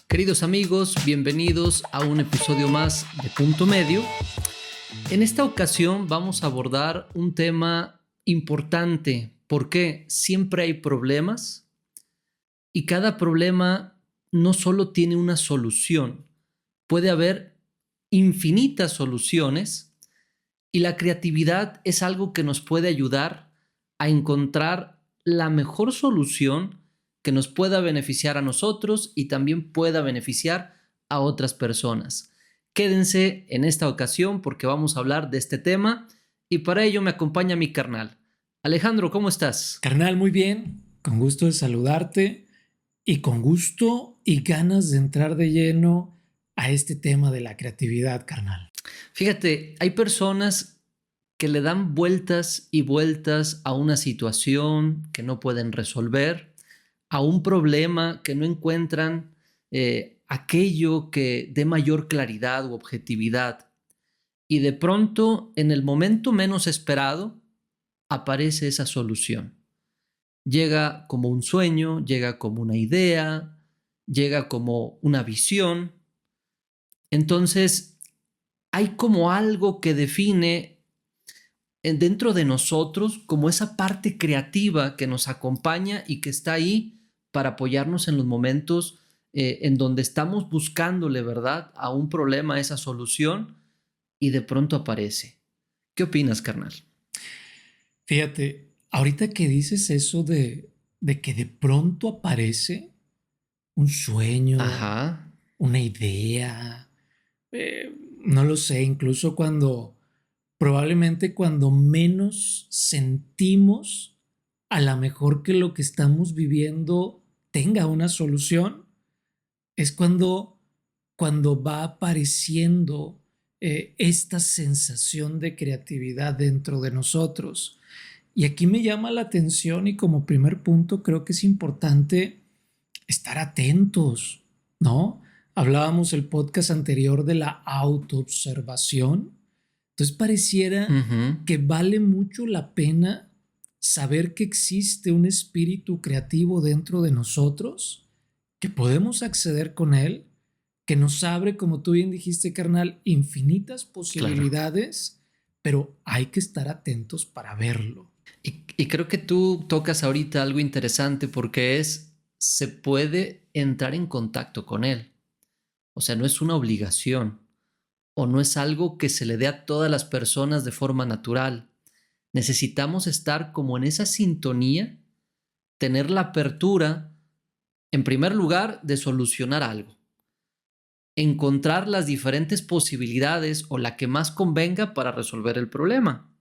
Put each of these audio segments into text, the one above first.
Queridos amigos, bienvenidos a un episodio más de Punto Medio. En esta ocasión vamos a abordar un tema importante porque siempre hay problemas y cada problema no solo tiene una solución, puede haber infinitas soluciones y la creatividad es algo que nos puede ayudar a encontrar la mejor solución que nos pueda beneficiar a nosotros y también pueda beneficiar a otras personas. Quédense en esta ocasión porque vamos a hablar de este tema y para ello me acompaña mi carnal. Alejandro, ¿cómo estás? Carnal, muy bien, con gusto de saludarte y con gusto y ganas de entrar de lleno a este tema de la creatividad, carnal. Fíjate, hay personas que le dan vueltas y vueltas a una situación que no pueden resolver, a un problema que no encuentran aquello que dé mayor claridad u objetividad. Y de pronto, en el momento menos esperado, aparece esa solución. Llega como un sueño, llega como una idea, llega como una visión. Entonces, hay como algo que define dentro de nosotros como esa parte creativa que nos acompaña y que está ahí para apoyarnos en los momentos en donde estamos buscándole, ¿verdad?, a un problema, a esa solución, y de pronto aparece. ¿Qué opinas, carnal? Fíjate, ahorita que dices eso de que de pronto aparece un sueño, Ajá. una idea, no lo sé, incluso probablemente cuando menos sentimos a lo mejor que lo que estamos viviendo tenga una solución, es cuando va apareciendo esta sensación de creatividad dentro de nosotros. Y aquí me llama la atención y como primer punto creo que es importante estar atentos, ¿no? Hablábamos el podcast anterior de la autoobservación. Entonces pareciera Ujú. que vale mucho la pena saber que existe un espíritu creativo dentro de nosotros, que podemos acceder con él, que nos abre, como tú bien dijiste, carnal, infinitas Claro. posibilidades, pero hay que estar atentos para verlo. Y creo que tú tocas ahorita algo interesante porque se puede entrar en contacto con él. O sea, no es una obligación o no es algo que se le dé a todas las personas de forma natural. Necesitamos estar como en esa sintonía, tener la apertura, en primer lugar, de solucionar algo, encontrar las diferentes posibilidades o la que más convenga para resolver el problema.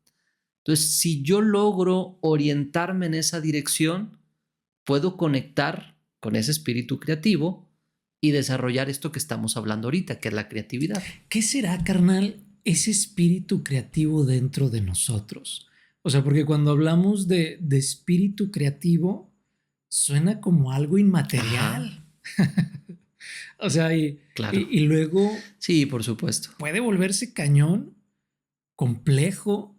Entonces, si yo logro orientarme en esa dirección, puedo conectar con ese espíritu creativo y desarrollar esto que estamos hablando ahorita, que es la creatividad. ¿Qué será, carnal, ese espíritu creativo dentro de nosotros? O sea, porque cuando hablamos de espíritu creativo, suena como algo Ajá, inmaterial. O sea, claro. y luego Sí, por supuesto. puede volverse cañón, complejo,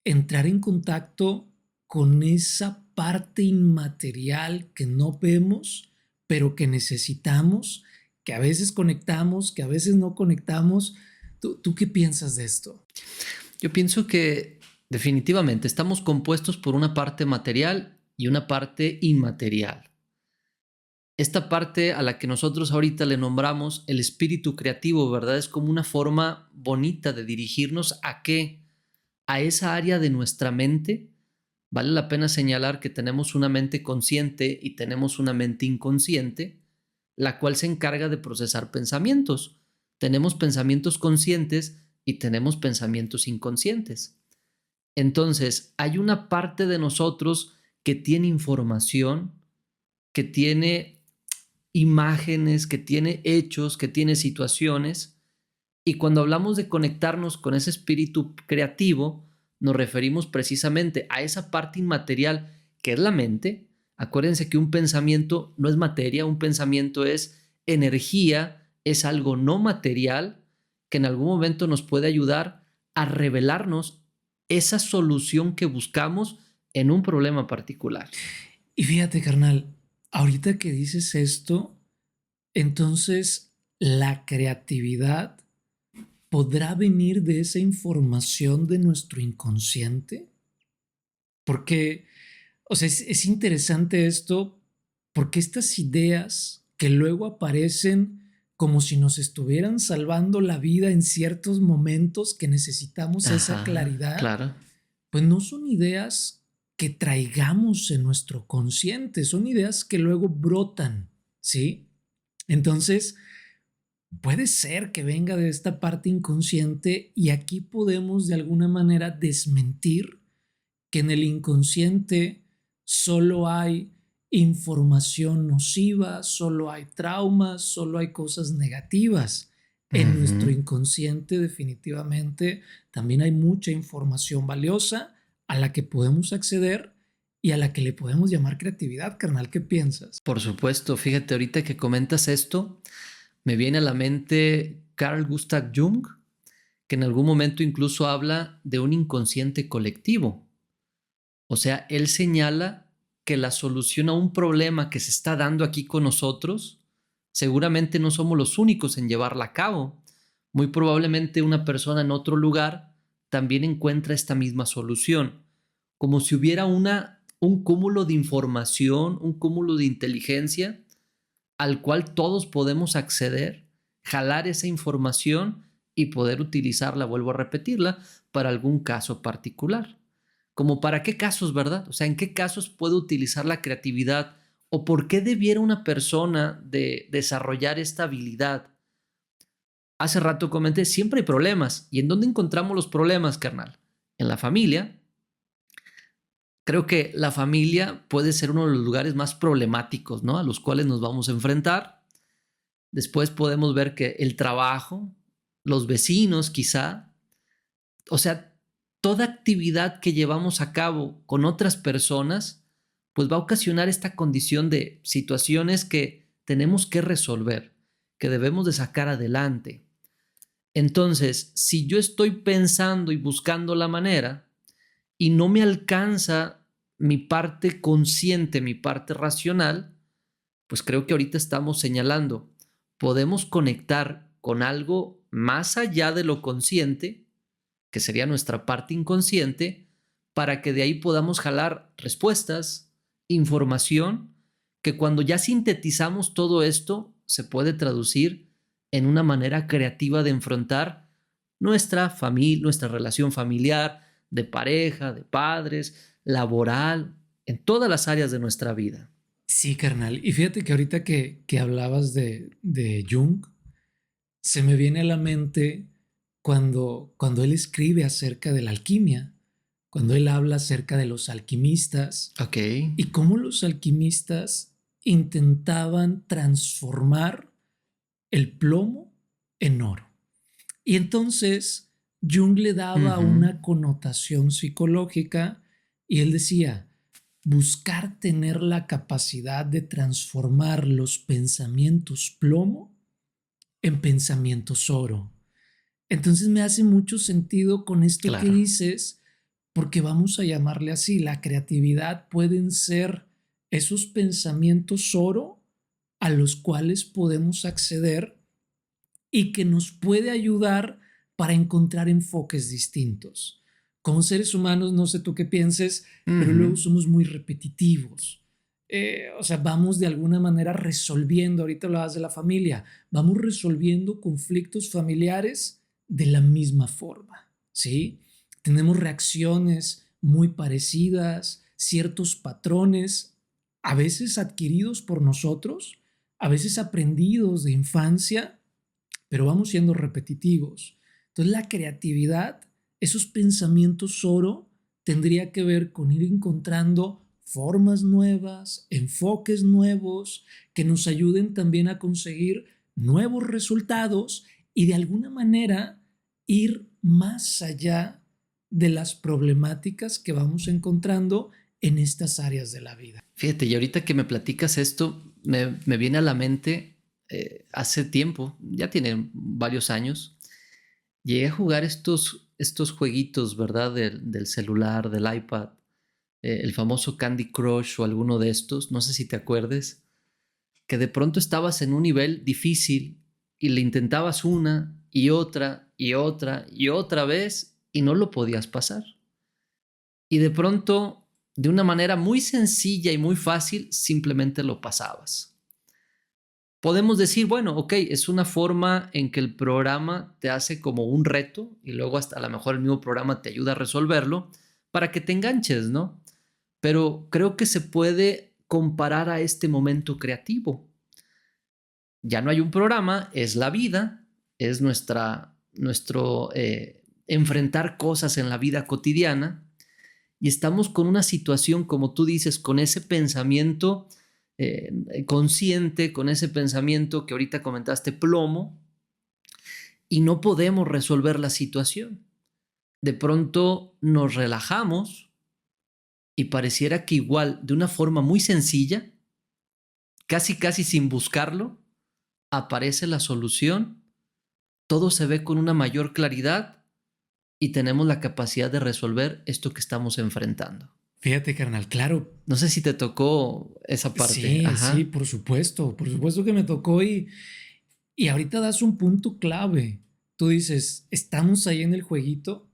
entrar en contacto con esa parte inmaterial que no vemos, pero que necesitamos, que a veces conectamos, que a veces no conectamos. ¿Tú qué piensas de esto? Yo pienso que definitivamente estamos compuestos por una parte material y una parte inmaterial. Esta parte a la que nosotros ahorita le nombramos el espíritu creativo, ¿verdad? Es como una forma bonita de dirigirnos a qué, a esa área de nuestra mente. Vale la pena señalar que tenemos una mente consciente y tenemos una mente inconsciente, la cual se encarga de procesar pensamientos. Tenemos pensamientos conscientes y tenemos pensamientos inconscientes. Entonces, hay una parte de nosotros que tiene información, que tiene imágenes, que tiene hechos, que tiene situaciones. Y cuando hablamos de conectarnos con ese espíritu creativo, nos referimos precisamente a esa parte inmaterial que es la mente. Acuérdense que un pensamiento no es materia, un pensamiento es energía, es algo no material que en algún momento nos puede ayudar a revelarnos esa solución que buscamos en un problema particular. Y fíjate, carnal, ahorita que dices esto, Entonces, la creatividad podrá venir de esa información de nuestro inconsciente, porque, o sea, es interesante esto, porque estas ideas que luego aparecen como si nos estuvieran salvando la vida en ciertos momentos que necesitamos esa Ajá, claridad, claro. pues no son ideas que traigamos en nuestro consciente, son ideas que luego brotan, ¿sí? Entonces, puede ser que venga de esta parte inconsciente y aquí podemos de alguna manera desmentir que en el inconsciente solo hay información nociva, solo hay traumas, solo hay cosas negativas. En nuestro Ujú. inconsciente definitivamente también hay mucha información valiosa a la que podemos acceder y a la que le podemos llamar creatividad, carnal. ¿Qué piensas? Por supuesto, fíjate, ahorita que comentas esto, me viene a la mente Carl Gustav Jung, que en algún momento incluso habla de un inconsciente colectivo. O sea, él señala que la solución a un problema que se está dando aquí con nosotros, seguramente no somos los únicos en llevarla a cabo. Muy probablemente una persona en otro lugar también encuentra esta misma solución, como si hubiera un cúmulo de información, un cúmulo de inteligencia al cual todos podemos acceder, jalar esa información y poder utilizarla, vuelvo a repetirla, para algún caso particular. Como para qué casos, ¿verdad? O sea, ¿en qué casos puedo utilizar la creatividad? ¿O por qué debiera una persona desarrollar esta habilidad? Hace rato comenté, siempre hay problemas. ¿Y en dónde encontramos los problemas, carnal? En la familia. Creo que la familia puede ser uno de los lugares más problemáticos, ¿no? A los cuales nos vamos a enfrentar. Después podemos ver que el trabajo, los vecinos quizá, o sea, toda actividad que llevamos a cabo con otras personas, pues va a ocasionar esta condición de situaciones que tenemos que resolver, que debemos de sacar adelante. Entonces, si yo estoy pensando y buscando la manera y no me alcanza mi parte consciente, mi parte racional, pues creo que ahorita estamos señalando, podemos conectar con algo más allá de lo consciente, que sería nuestra parte inconsciente, para que de ahí podamos jalar respuestas, información, que cuando ya sintetizamos todo esto, se puede traducir en una manera creativa de enfrentar nuestra familia, nuestra relación familiar, de pareja, de padres, laboral, en todas las áreas de nuestra vida. Sí, carnal. Y fíjate que ahorita que hablabas de Jung, se me viene a la mente cuando él escribe acerca de la alquimia, cuando él habla acerca de los alquimistas Ok. y cómo los alquimistas intentaban transformar el plomo en oro. Y entonces Jung le daba Ujú. una connotación psicológica y él decía, buscar tener la capacidad de transformar los pensamientos plomo en pensamientos oro. Entonces me hace mucho sentido con esto que Claro. dices, porque vamos a llamarle así, la creatividad pueden ser esos pensamientos oro a los cuales podemos acceder y que nos puede ayudar para encontrar enfoques distintos. Como seres humanos, no sé tú qué pienses, pero luego Ujú. somos muy repetitivos. O sea, vamos de alguna manera resolviendo, ahorita hablabas de la familia, vamos resolviendo conflictos familiares de la misma forma, ¿sí? Tenemos reacciones muy parecidas, ciertos patrones, a veces adquiridos por nosotros, a veces aprendidos de infancia, pero vamos siendo repetitivos. Entonces la creatividad, esos pensamientos oro, tendría que ver con ir encontrando formas nuevas, enfoques nuevos, que nos ayuden también a conseguir nuevos resultados y de alguna manera ir más allá de las problemáticas que vamos encontrando en estas áreas de la vida. Fíjate, y ahorita que me platicas esto, me viene a la mente, hace tiempo, ya tiene varios años, llegué a jugar estos jueguitos, ¿verdad? Del celular, del iPad, el famoso Candy Crush o alguno de estos, no sé si te acuerdes. que de pronto estabas en un nivel difícil y le intentabas una y otra y otra y otra vez y no lo podías pasar. Y de pronto, de una manera muy sencilla y muy fácil, simplemente lo pasabas. Podemos decir, bueno, ok, es una forma en que el programa te hace como un reto y luego hasta a lo mejor el mismo programa te ayuda a resolverlo para que te enganches, ¿no? Pero creo que se puede comparar a este momento creativo. Ya no hay un programa, es la vida, es nuestro enfrentar cosas en la vida cotidiana y estamos con una situación, como tú dices, con ese pensamiento consciente, con ese pensamiento que ahorita comentaste, plomo, y no podemos resolver la situación. De pronto nos relajamos y pareciera que igual, de una forma muy sencilla, casi sin buscarlo, aparece la solución, todo se ve con una mayor claridad y tenemos la capacidad de resolver esto que estamos enfrentando. Fíjate, carnal, claro. No sé si te tocó esa parte. Sí, sí, Ajá. por supuesto que me tocó y ahorita das un punto clave. Tú dices, ¿estamos ahí en el jueguito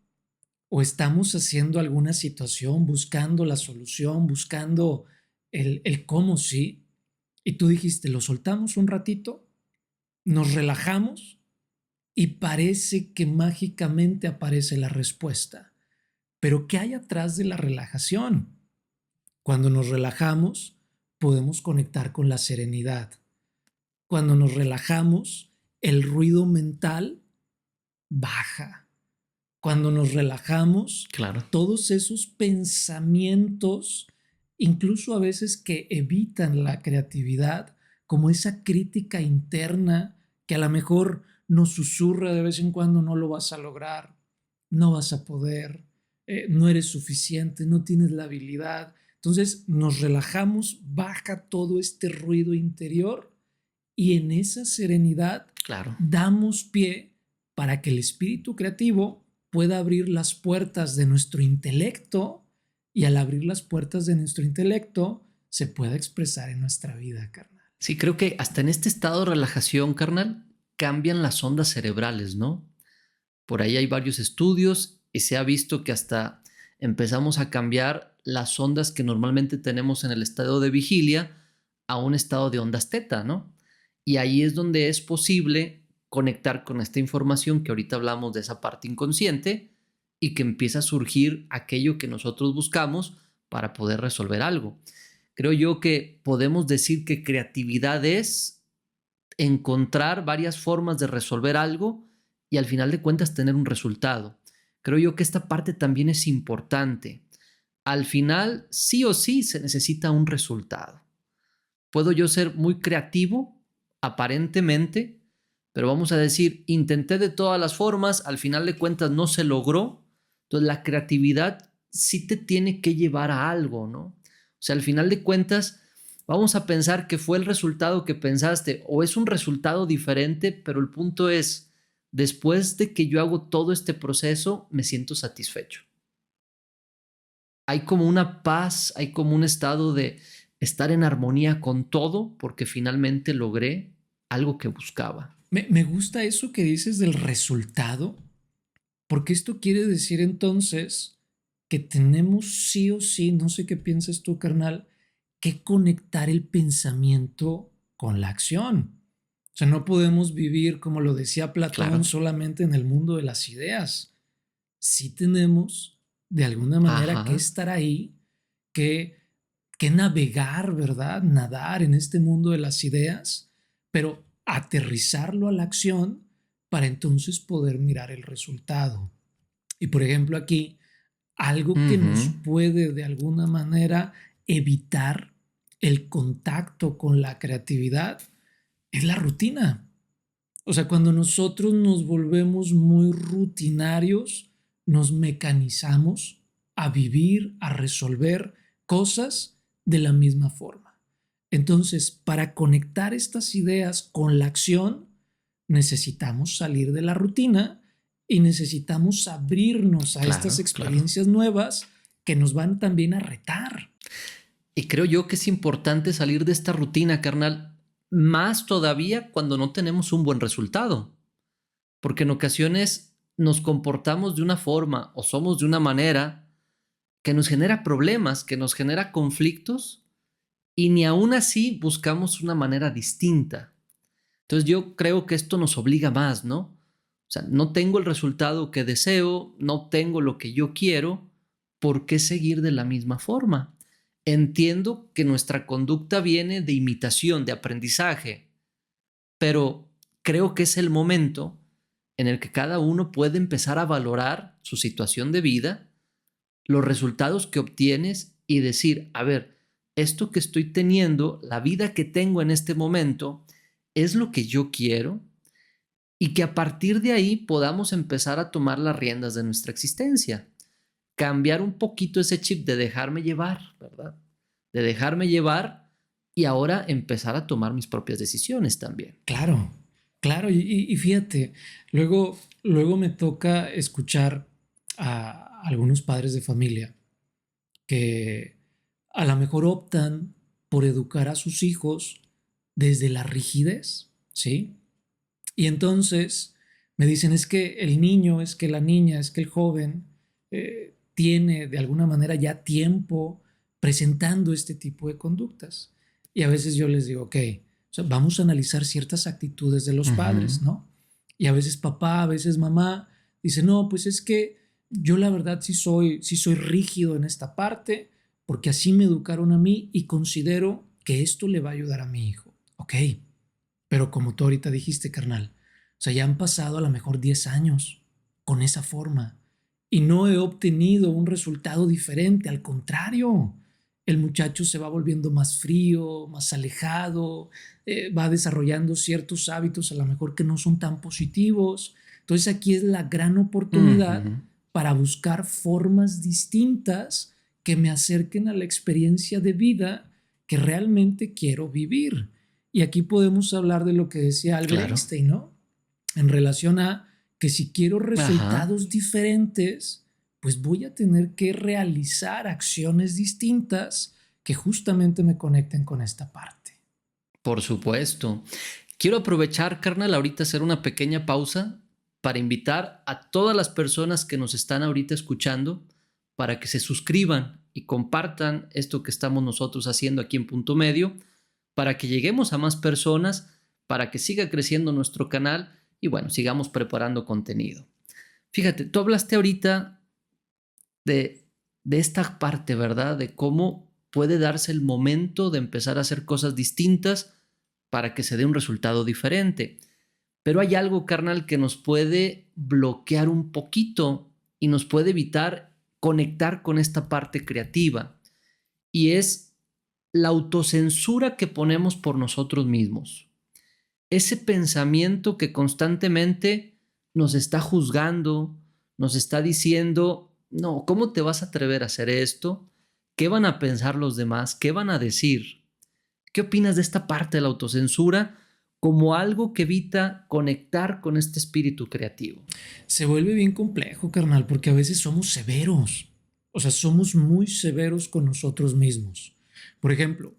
o estamos haciendo alguna situación, buscando la solución, buscando el cómo sí? Y tú dijiste, lo soltamos un ratito, nos relajamos y parece que mágicamente aparece la respuesta. Pero ¿qué hay atrás de la relajación? Cuando nos relajamos, podemos conectar con la serenidad. Cuando nos relajamos, el ruido mental baja. Cuando nos relajamos, Claro. todos esos pensamientos, incluso a veces que evitan la creatividad, como esa crítica interna que a lo mejor nos susurra de vez en cuando, no lo vas a lograr, no vas a poder, no eres suficiente, no tienes la habilidad. Entonces nos relajamos, baja todo este ruido interior y en esa serenidad Claro. damos pie para que el espíritu creativo pueda abrir las puertas de nuestro intelecto y al abrir las puertas de nuestro intelecto se pueda expresar en nuestra vida, carnal. Sí, creo que hasta en este estado de relajación, carnal, cambian las ondas cerebrales, ¿no? Por ahí hay varios estudios y se ha visto que hasta empezamos a cambiar las ondas que normalmente tenemos en el estado de vigilia a un estado de ondas teta, ¿no? Y ahí es donde es posible conectar con esta información que ahorita hablamos de esa parte inconsciente y que empieza a surgir aquello que nosotros buscamos para poder resolver algo. Creo yo que podemos decir que creatividad es encontrar varias formas de resolver algo y al final de cuentas tener un resultado. Creo yo que esta parte también es importante. Al final, sí o sí, se necesita un resultado. Puedo yo ser muy creativo, aparentemente, pero vamos a decir, intenté de todas las formas, al final de cuentas no se logró. Entonces la creatividad sí te tiene que llevar a algo, ¿no? O sea, al final de cuentas, vamos a pensar que fue el resultado que pensaste o es un resultado diferente, pero el punto es, después de que yo hago todo este proceso, me siento satisfecho. Hay como una paz, hay como un estado de estar en armonía con todo porque finalmente logré algo que buscaba. Me gusta eso que dices del resultado, porque esto quiere decir entonces que tenemos sí o sí, no sé qué piensas tú, carnal, que conectar el pensamiento con la acción. O sea, no podemos vivir, como lo decía Platón, Claro. solamente en el mundo de las ideas. Sí tenemos, de alguna manera, que Ajá. estar ahí, que, que navegar, ¿verdad? Nadar en este mundo de las ideas, pero aterrizarlo a la acción para entonces poder mirar el resultado. Y por ejemplo, aquí, algo que nos Ujú. puede de alguna manera evitar el contacto con la creatividad es la rutina. O sea, cuando nosotros nos volvemos muy rutinarios, nos mecanizamos a vivir, a resolver cosas de la misma forma. Entonces, para conectar estas ideas con la acción, necesitamos salir de la rutina y necesitamos abrirnos a estas Claro, claro. experiencias nuevas que nos van también a retar. Y creo yo que es importante salir de esta rutina, carnal. más todavía cuando no tenemos un buen resultado, porque en ocasiones nos comportamos de una forma o somos de una manera que nos genera problemas, que nos genera conflictos y ni aún así buscamos una manera distinta. Entonces yo creo que esto nos obliga más, ¿no? O sea, no tengo el resultado que deseo, no tengo lo que yo quiero, ¿por qué seguir de la misma forma? Entiendo que nuestra conducta viene de imitación, de aprendizaje, pero creo que es el momento en el que cada uno puede empezar a valorar su situación de vida, los resultados que obtienes y decir, a ver, esto que estoy teniendo, la vida que tengo en este momento, ¿es lo que yo quiero? Y que a partir de ahí podamos empezar a tomar las riendas de nuestra existencia. Cambiar un poquito ese chip de dejarme llevar, ¿verdad? De dejarme llevar y ahora empezar a tomar mis propias decisiones también. Claro, claro. Y fíjate, luego me toca escuchar a algunos padres de familia que a lo mejor optan por educar a sus hijos desde la rigidez, ¿sí? Y entonces me dicen, es que el niño, es que la niña, es que el joven tiene de alguna manera ya tiempo presentando este tipo de conductas. Y a veces yo les digo, ok, o sea, vamos a analizar ciertas actitudes de los padres, ¿no? Y a veces papá, a veces mamá dice, no, pues es que yo la verdad sí soy rígido en esta parte, porque así me educaron a mí y considero que esto le va a ayudar a mi hijo. Ok, pero como tú ahorita dijiste, carnal, o sea, ya han pasado a lo mejor 10 años con esa forma y no he obtenido un resultado diferente. Al contrario, el muchacho se va volviendo más frío, más alejado, va desarrollando ciertos hábitos a lo mejor que no son tan positivos. Entonces aquí es la gran oportunidad para buscar formas distintas que me acerquen a la experiencia de vida que realmente quiero vivir. Y aquí podemos hablar de lo que decía Albert Claro. Einstein, ¿no? En relación a que si quiero Ajá. resultados diferentes, pues voy a tener que realizar acciones distintas que justamente me conecten con esta parte. Por supuesto. Quiero aprovechar, carnal, ahorita hacer una pequeña pausa para invitar a todas las personas que nos están ahorita escuchando para que se suscriban y compartan esto que estamos nosotros haciendo aquí en Punto Medio, para que lleguemos a más personas, para que siga creciendo nuestro canal y bueno, sigamos preparando contenido. Fíjate, tú hablaste ahorita de esta parte, ¿verdad? De cómo puede darse el momento de empezar a hacer cosas distintas para que se dé un resultado diferente. Pero hay algo, carnal, que nos puede bloquear un poquito y nos puede evitar conectar con esta parte creativa. Y es la autocensura que ponemos por nosotros mismos. Ese pensamiento que constantemente nos está juzgando, nos está diciendo, no, ¿cómo te vas a atrever a hacer esto? ¿Qué van a pensar los demás? ¿Qué van a decir? ¿Qué opinas de esta parte de la autocensura como algo que evita conectar con este espíritu creativo? Se vuelve bien complejo, carnal, porque a veces somos severos. O sea, somos muy severos con nosotros mismos. Por ejemplo,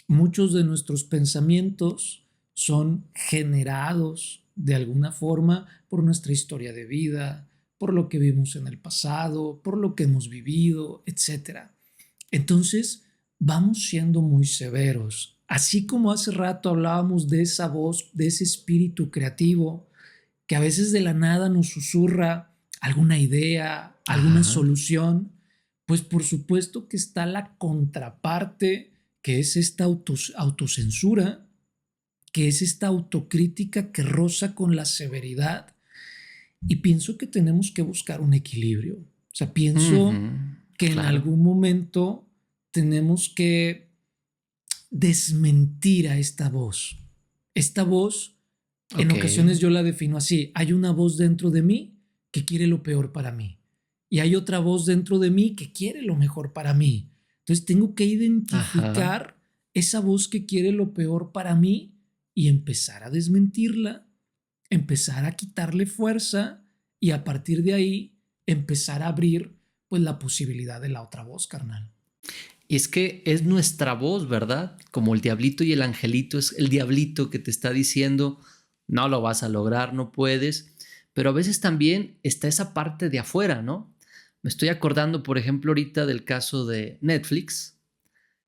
muchos de nuestros pensamientos son generados de alguna forma por nuestra historia de vida, por lo que vimos en el pasado, por lo que hemos vivido, etcétera. Entonces, vamos siendo muy severos. Así como hace rato hablábamos de esa voz, de ese espíritu creativo, que a veces de la nada nos susurra alguna idea, alguna Ajá. solución, pues por supuesto que está la contraparte, que es esta autocensura, que es esta autocrítica que roza con la severidad. Y pienso que tenemos que buscar un equilibrio. O sea, pienso que en Claro. algún momento tenemos que desmentir a esta voz. Esta voz, en Ok. ocasiones yo la defino así. Hay una voz dentro de mí que quiere lo peor para mí. Y hay otra voz dentro de mí que quiere lo mejor para mí. Entonces tengo que Ajá. identificar esa voz que quiere lo peor para mí y empezar a desmentirla, empezar a quitarle fuerza y a partir de ahí empezar a abrir pues la posibilidad de la otra voz, carnal. Y es que es nuestra voz, ¿verdad? Como el diablito y el angelito, es el diablito que te está diciendo, no lo vas a lograr, no puedes. Pero a veces también está esa parte de afuera, ¿no? Me estoy acordando, por ejemplo, ahorita del caso de Netflix,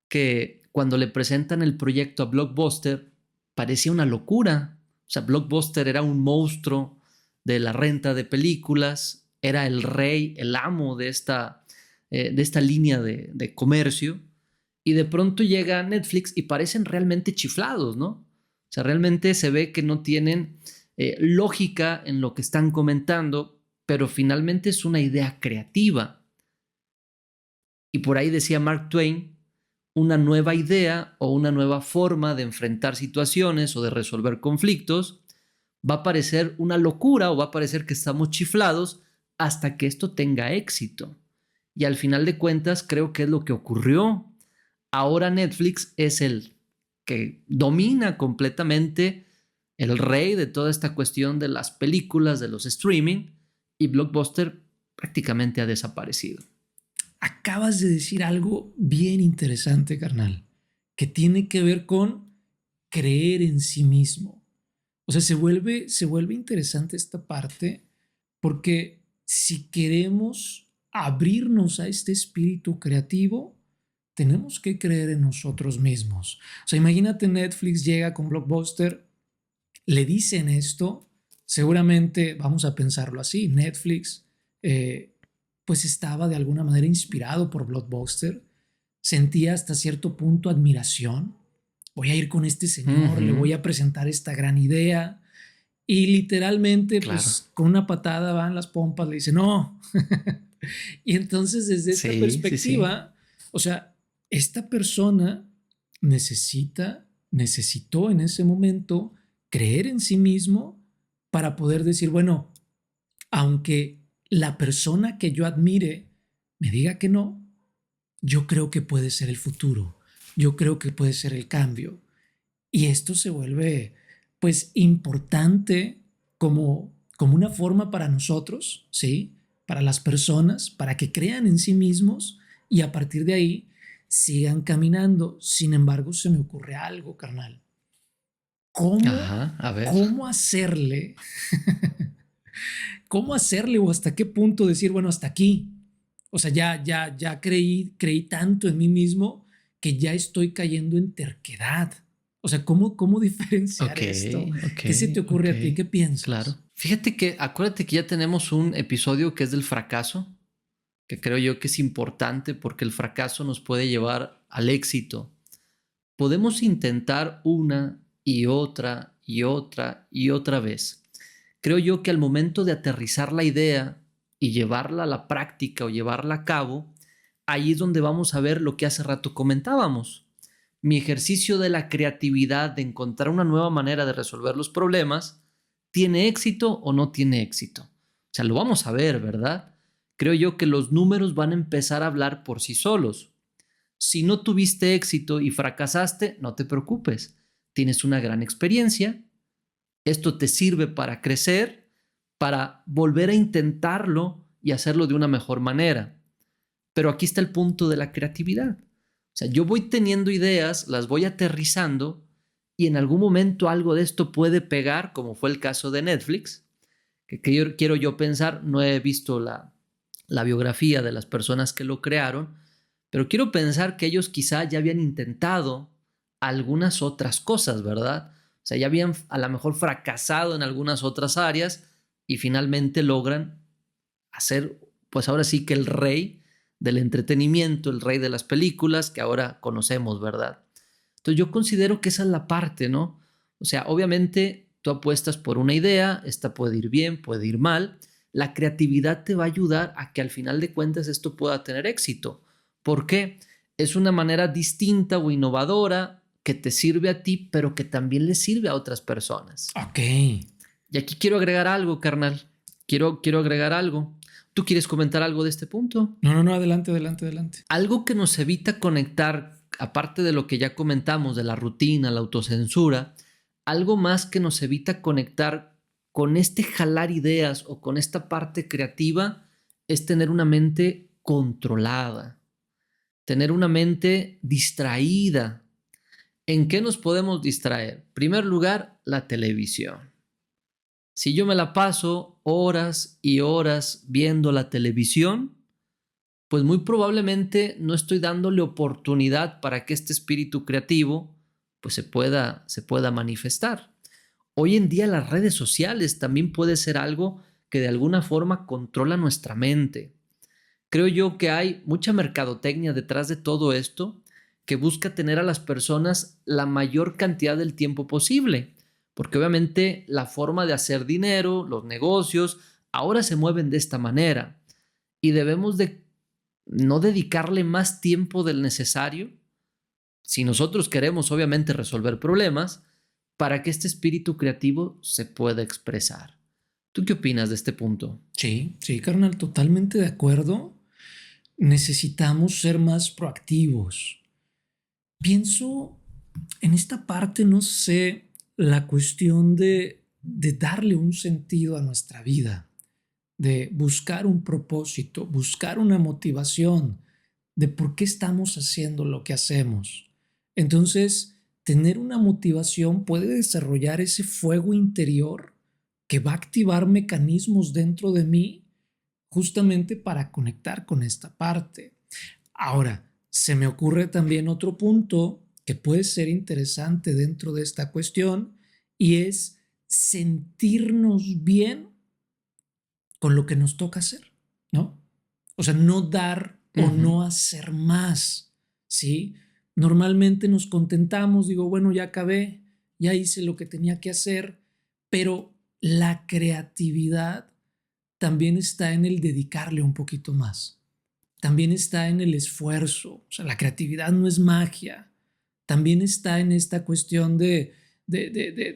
que cuando le presentan el proyecto a Blockbuster, parecía una locura. O sea, Blockbuster era un monstruo de la renta de películas, era el rey, el amo de esta línea de comercio, y de pronto llega Netflix y parecen realmente chiflados, ¿no? O sea, realmente se ve que no tienen lógica en lo que están comentando, pero finalmente es una idea creativa. Y por ahí decía Mark Twain, una nueva idea o una nueva forma de enfrentar situaciones o de resolver conflictos va a parecer una locura o va a parecer que estamos chiflados hasta que esto tenga éxito. Y al final de cuentas creo que es lo que ocurrió. Ahora Netflix es el que domina completamente, el rey de toda esta cuestión de las películas, de los streaming, y Blockbuster prácticamente ha desaparecido. Acabas de decir algo bien interesante, carnal, que tiene que ver con creer en sí mismo. O sea, se vuelve interesante esta parte porque si queremos abrirnos a este espíritu creativo, tenemos que creer en nosotros mismos. O sea, imagínate Netflix llega con Blockbuster, le dicen esto, seguramente vamos a pensarlo así, Netflix pues estaba de alguna manera inspirado por Blockbuster, sentía hasta cierto punto admiración, voy a ir con este señor, le voy a presentar esta gran idea y literalmente Claro. pues con una patada van las pompas, le dice no. Y entonces desde esta Sí, sí, sí. perspectiva, o sea, esta persona necesitó en ese momento creer en sí mismo para poder decir, bueno, aunque la persona que yo admire me diga que no, yo creo que puede ser el futuro, yo creo que puede ser el cambio. Y esto se vuelve pues importante como una forma para nosotros, ¿sí? Para las personas, para que crean en sí mismos y a partir de ahí sigan caminando. Sin embargo, se me ocurre algo, carnal. ¿Cómo, Ajá, a ver. cómo hacerle? ¿Cómo hacerle o hasta qué punto decir, bueno, hasta aquí? O sea, ya creí tanto en mí mismo que ya estoy cayendo en terquedad. O sea, ¿cómo diferenciar Ok, esto? ok, ¿Qué se te ocurre ok. a ti? ¿Qué Claro. piensas? Fíjate que, acuérdate que ya tenemos un episodio que es del fracaso, que creo yo que es importante porque el fracaso nos puede llevar al éxito. Podemos intentar una y otra y otra y otra vez. Creo yo que al momento de aterrizar la idea y llevarla a la práctica o llevarla a cabo, ahí es donde vamos a ver lo que hace rato comentábamos. Mi ejercicio de la creatividad, de encontrar una nueva manera de resolver los problemas, ¿tiene éxito o no tiene éxito? O sea, lo vamos a ver, ¿verdad? Creo yo que los números van a empezar a hablar por sí solos. Si no tuviste éxito y fracasaste, no te preocupes. Tienes una gran experiencia. Esto te sirve para crecer, para volver a intentarlo y hacerlo de una mejor manera. Pero aquí está el punto de la creatividad. O sea, yo voy teniendo ideas, las voy aterrizando y en algún momento algo de esto puede pegar, como fue el caso de Netflix, que yo, quiero yo pensar, no he visto la biografía de las personas que lo crearon, pero quiero pensar que ellos quizá ya habían intentado algunas otras cosas, ¿verdad? O sea, ya habían a lo mejor fracasado en algunas otras áreas y finalmente logran hacer, pues ahora sí que el rey del entretenimiento, el rey de las películas que ahora conocemos, ¿verdad? Entonces yo considero que esa es la parte, ¿no? O sea, obviamente tú apuestas por una idea, esta puede ir bien, puede ir mal. La creatividad te va a ayudar a que al final de cuentas esto pueda tener éxito. ¿Por qué? Es una manera distinta o innovadora que te sirve a ti, pero que también le sirve a otras personas. Ok. Y aquí quiero agregar algo, carnal. Quiero agregar algo. ¿Tú quieres comentar algo de este punto? No, adelante, adelante, adelante. Algo que nos evita conectar, aparte de lo que ya comentamos, de la rutina, la autocensura, algo más que nos evita conectar con este jalar ideas o con esta parte creativa es tener una mente controlada. tener una mente distraída. ¿En qué nos podemos distraer? En primer lugar, la televisión. Si yo me la paso horas y horas viendo la televisión, pues muy probablemente no estoy dándole oportunidad para que este espíritu creativo pues se pueda manifestar. Hoy en día las redes sociales también puede ser algo que de alguna forma controla nuestra mente. Creo yo que hay mucha mercadotecnia detrás de todo esto que busca tener a las personas la mayor cantidad del tiempo posible, porque obviamente la forma de hacer dinero, los negocios, ahora se mueven de esta manera y debemos de no dedicarle más tiempo del necesario si nosotros queremos obviamente resolver problemas para que este espíritu creativo se pueda expresar. ¿Tú qué opinas de este punto? Sí, sí, carnal, totalmente de acuerdo. Necesitamos ser más proactivos. Pienso en esta parte, no sé, la cuestión de darle un sentido a nuestra vida, de buscar un propósito, buscar una motivación de por qué estamos haciendo lo que hacemos. Entonces, tener una motivación puede desarrollar ese fuego interior que va a activar mecanismos dentro de mí justamente para conectar con esta parte. Ahora, se me ocurre también otro punto que puede ser interesante dentro de esta cuestión y es sentirnos bien con lo que nos toca hacer, ¿no? O sea, no dar o Ujú. no hacer más, ¿sí? Normalmente nos contentamos, digo, bueno, ya acabé, ya hice lo que tenía que hacer, pero la creatividad también está en el dedicarle un poquito más. También está en el esfuerzo. O sea, la creatividad no es magia. También está en esta cuestión de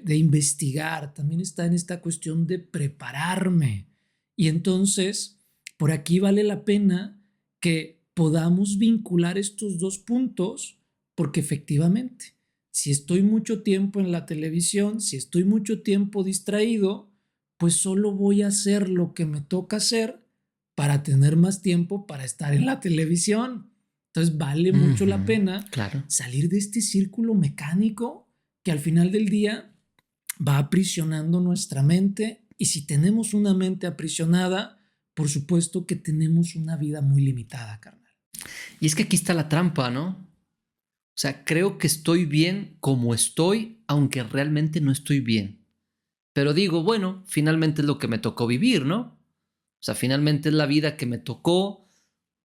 investigar. También está en esta cuestión de prepararme. Y entonces, por aquí vale la pena que podamos vincular estos dos puntos, porque efectivamente, si estoy mucho tiempo en la televisión, si estoy mucho tiempo distraído, pues solo voy a hacer lo que me toca hacer para tener más tiempo para estar en la televisión. Entonces vale mucho la Ujú, pena claro. salir de este círculo mecánico que al final del día va aprisionando nuestra mente, y si tenemos una mente aprisionada, por supuesto que tenemos una vida muy limitada, carnal. Y es que aquí está la trampa, ¿no? O sea, creo que estoy bien como estoy, aunque realmente no estoy bien. Pero digo, bueno, finalmente es lo que me tocó vivir, ¿no? O sea, finalmente es la vida que me tocó,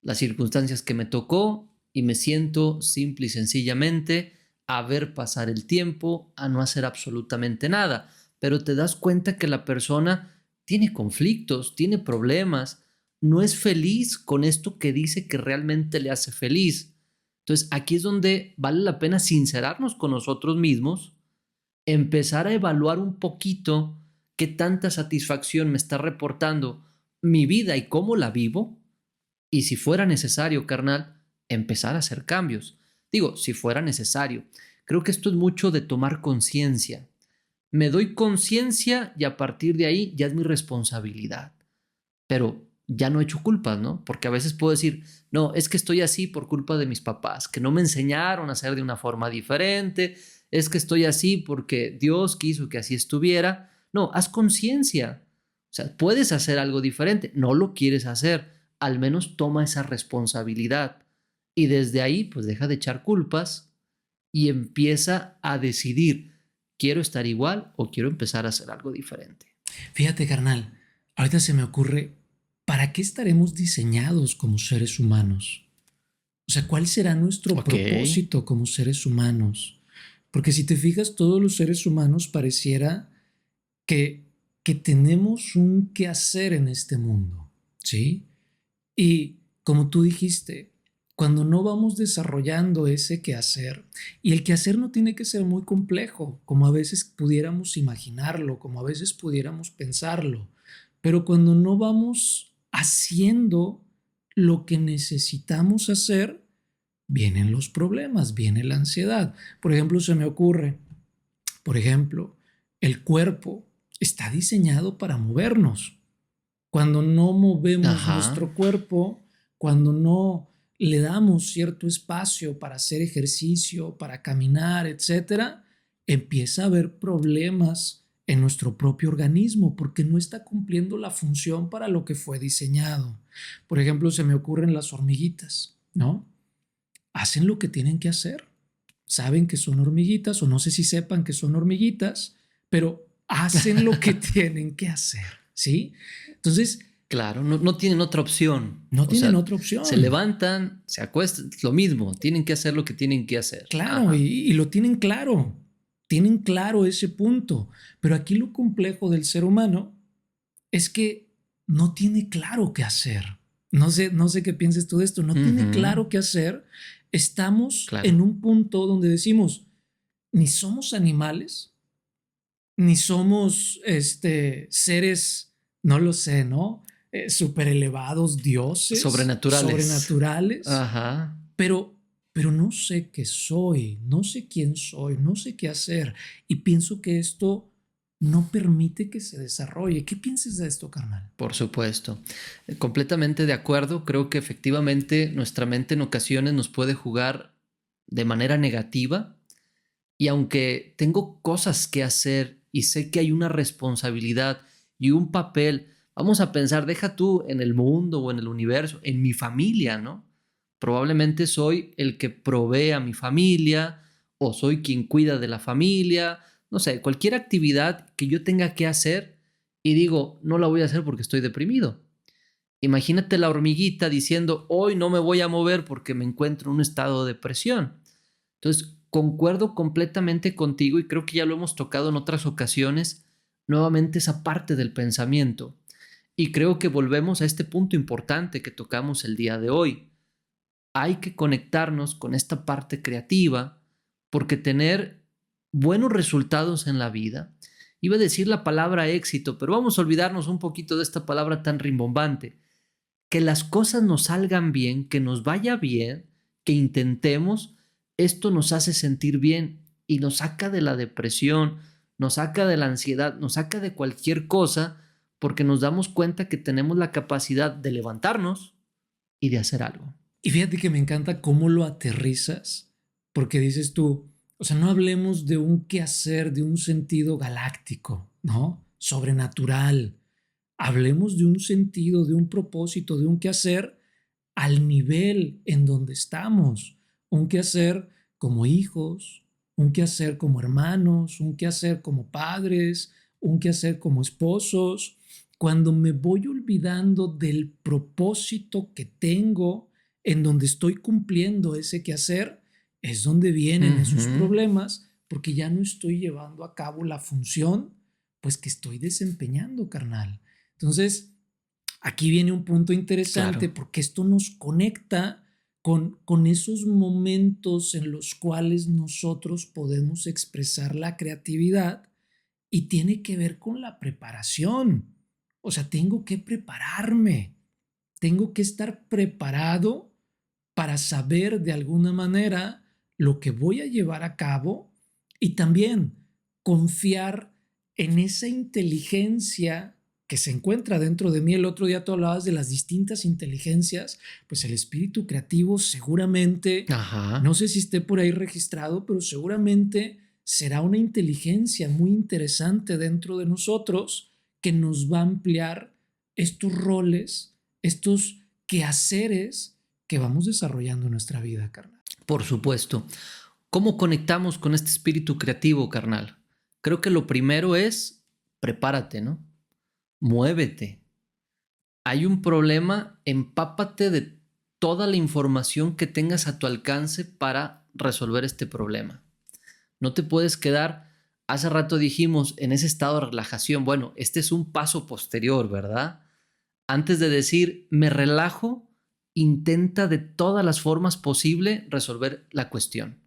las circunstancias que me tocó, y me siento simple y sencillamente a ver pasar el tiempo, a no hacer absolutamente nada. Pero te das cuenta que la persona tiene conflictos, tiene problemas, no es feliz con esto que dice que realmente le hace feliz. Entonces aquí es donde vale la pena sincerarnos con nosotros mismos, empezar a evaluar un poquito qué tanta satisfacción me está reportando mi vida y cómo la vivo, y si fuera necesario, carnal, empezar a hacer cambios. Digo, si fuera necesario. Creo que esto es mucho de tomar conciencia. Me doy conciencia y a partir de ahí ya es mi responsabilidad. Pero ya no he hecho culpas, ¿no? Porque a veces puedo decir, no, es que estoy así por culpa de mis papás, que no me enseñaron a hacer de una forma diferente, es que estoy así porque Dios quiso que así estuviera. No, haz conciencia. O sea, puedes hacer algo diferente, no lo quieres hacer, al menos toma esa responsabilidad. Y desde ahí, pues deja de echar culpas y empieza a decidir, ¿quiero estar igual o quiero empezar a hacer algo diferente? Fíjate, carnal, ahorita se me ocurre, ¿para qué estaremos diseñados como seres humanos? O sea, ¿cuál será nuestro Ok. propósito como seres humanos? Porque si te fijas, todos los seres humanos pareciera que, que tenemos un quehacer en este mundo, ¿sí? Y como tú dijiste, cuando no vamos desarrollando ese quehacer, y el quehacer no tiene que ser muy complejo, como a veces pudiéramos imaginarlo, como a veces pudiéramos pensarlo, pero cuando no vamos haciendo lo que necesitamos hacer, vienen los problemas, viene la ansiedad. Por ejemplo, se me ocurre, por ejemplo, el cuerpo está diseñado para movernos. Cuando no movemos Ajá. nuestro cuerpo, cuando no le damos cierto espacio para hacer ejercicio, para caminar, etcétera, empieza a haber problemas en nuestro propio organismo porque no está cumpliendo la función para lo que fue diseñado. Por ejemplo, se me ocurren las hormiguitas, ¿no? Hacen lo que tienen que hacer. Saben que son hormiguitas o no sé si sepan que son hormiguitas, pero hacen lo que tienen que hacer, ¿sí? Entonces, Claro, no tienen otra opción. no O tienen sea, otra opción. se levantan, se acuestan, es lo mismo, tienen que hacer lo que tienen que hacer. Claro, Ajá. y lo tienen claro ese punto. Pero aquí lo complejo del ser humano es que no tiene claro qué hacer. No sé qué pienses tú de esto, no tiene Ujú, claro qué hacer. Estamos claro. en un punto donde decimos, ni somos animales, ni somos seres, no lo sé, ¿no? Super elevados, dioses, Sobrenaturales. sobrenaturales, Ajá. pero, pero no sé qué soy, no sé quién soy, no sé qué hacer. Y pienso que esto no permite que se desarrolle. ¿Qué piensas de esto, carnal? Por supuesto. Completamente de acuerdo. Creo que efectivamente nuestra mente en ocasiones nos puede jugar de manera negativa. Y aunque tengo cosas que hacer y sé que hay una responsabilidad y un papel, vamos a pensar, deja tú en el mundo o en el universo, en mi familia, ¿no? Probablemente soy el que provee a mi familia o soy quien cuida de la familia, no sé, cualquier actividad que yo tenga que hacer y digo, no la voy a hacer porque estoy deprimido. Imagínate la hormiguita diciendo, hoy no me voy a mover porque me encuentro en un estado de depresión. Entonces, concuerdo completamente contigo y creo que ya lo hemos tocado en otras ocasiones, nuevamente esa parte del pensamiento. Y creo que volvemos a este punto importante que tocamos el día de hoy. Hay que conectarnos con esta parte creativa porque tener buenos resultados en la vida, iba a decir la palabra éxito, pero vamos a olvidarnos un poquito de esta palabra tan rimbombante. Que las cosas nos salgan bien, que nos vaya bien, que intentemos, esto nos hace sentir bien y nos saca de la depresión, nos saca de la ansiedad, nos saca de cualquier cosa porque nos damos cuenta que tenemos la capacidad de levantarnos y de hacer algo. Y fíjate que me encanta cómo lo aterrizas, porque dices tú, o sea, no hablemos de un quehacer, de un sentido galáctico, ¿no? Sobrenatural. Hablemos de un sentido, de un propósito, de un quehacer al nivel en donde estamos. Un quehacer como hijos, un quehacer como hermanos, un quehacer como padres, un quehacer como esposos. Cuando me voy olvidando del propósito que tengo, en donde estoy cumpliendo ese quehacer, es donde vienen esos Ujú, problemas, porque ya no estoy llevando a cabo la función, pues que estoy desempeñando, carnal. Entonces, aquí viene un punto interesante claro, porque esto nos conecta con esos momentos en los cuales nosotros podemos expresar la creatividad y tiene que ver con la preparación. O sea, tengo que prepararme, tengo que estar preparado para saber de alguna manera lo que voy a llevar a cabo y también confiar en esa inteligencia que se encuentra dentro de mí. El otro día tú hablabas de las distintas inteligencias, pues el espíritu creativo seguramente, no ajá, sé si esté por ahí registrado, pero seguramente será una inteligencia muy interesante dentro de nosotros que nos va a ampliar estos roles, estos quehaceres que vamos desarrollando en nuestra vida, carnal. por supuesto. ¿Cómo conectamos con este espíritu creativo, carnal? Creo que lo primero es prepárate, ¿no? Muévete. Hay un problema, empápate de toda la información que tengas a tu alcance para resolver este problema. No te puedes quedar, hace rato dijimos, en ese estado de relajación. Bueno, este es un paso posterior, ¿verdad? Antes de decir, me relajo, intenta de todas las formas posibles resolver la cuestión.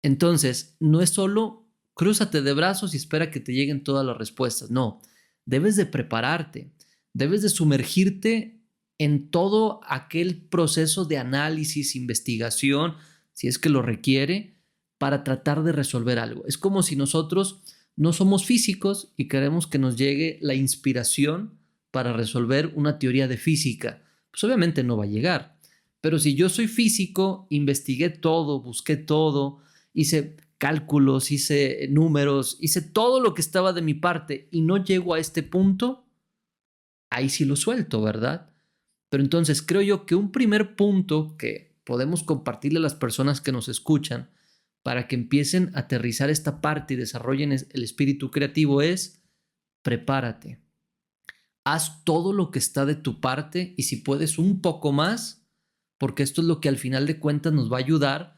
Entonces, no es solo crúzate de brazos y espera que te lleguen todas las respuestas. No, debes de prepararte, debes de sumergirte en todo aquel proceso de análisis, investigación, si es que lo requiere, para tratar de resolver algo. Es como si nosotros no somos físicos y queremos que nos llegue la inspiración para resolver una teoría de física. Pues obviamente no va a llegar, Pero si yo soy físico, investigué todo, busqué todo, hice cálculos, hice números, hice todo lo que estaba de mi parte y no llego a este punto, ahí sí lo suelto, ¿verdad? Pero entonces creo yo que un primer punto que podemos compartirle a las personas que nos escuchan para que empiecen a aterrizar esta parte y desarrollen el espíritu creativo es prepárate. Haz todo lo que está de tu parte y si puedes un poco más, porque esto es lo que al final de cuentas nos va a ayudar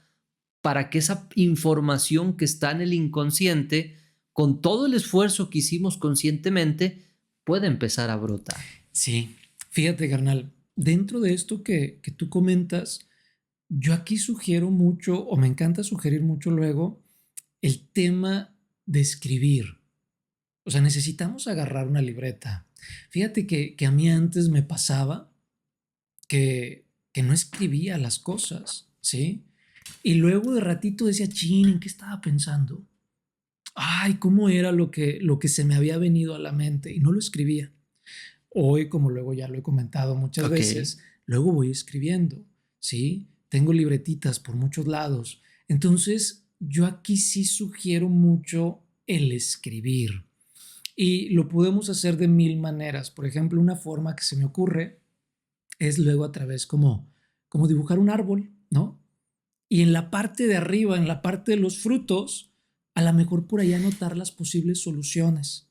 para que esa información que está en el inconsciente, con todo el esfuerzo que hicimos conscientemente, pueda empezar a brotar. Sí, fíjate, carnal, dentro de esto que tú comentas, yo aquí sugiero mucho, o me encanta sugerir mucho luego, el tema de escribir. O sea, necesitamos agarrar una libreta. Fíjate que a mí antes me pasaba que no escribía las cosas, ¿sí? Y luego de ratito decía, chin, ¿en qué estaba pensando? Ay, ¿cómo era lo que se me había venido a la mente? Y no lo escribía. Hoy, como luego ya lo he comentado muchas Ok. veces, luego voy escribiendo, ¿sí? Tengo libretitas por muchos lados. Entonces, yo aquí sí sugiero mucho el escribir. Y lo podemos hacer de mil maneras. Por ejemplo, una forma que se me ocurre es luego a través como dibujar un árbol, ¿no? Y en la parte de arriba, en la parte de los frutos, a lo mejor por ahí anotar las posibles soluciones.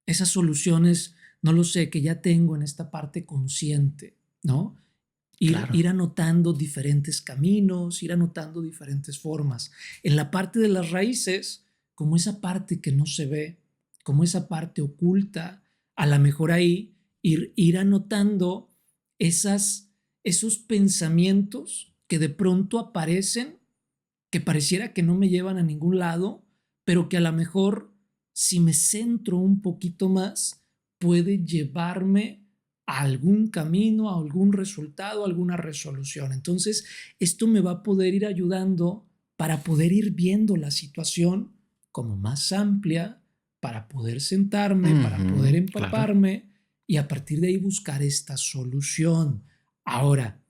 Esas soluciones, no lo sé, que ya tengo en esta parte consciente, ¿no? Ir, Claro. ir anotando diferentes caminos, ir anotando diferentes formas. En la parte de las raíces, como esa parte que no se ve, como esa parte oculta, a lo mejor ahí ir anotando esos pensamientos que de pronto aparecen, que pareciera que no me llevan a ningún lado, pero que a lo mejor si me centro un poquito más, puede llevarme a algún camino, a algún resultado, a alguna resolución. Entonces, esto me va a poder ir ayudando para poder ir viendo la situación como más amplia, para poder sentarme, para poder Claro. empaparme y a partir de ahí buscar esta solución. Ahora,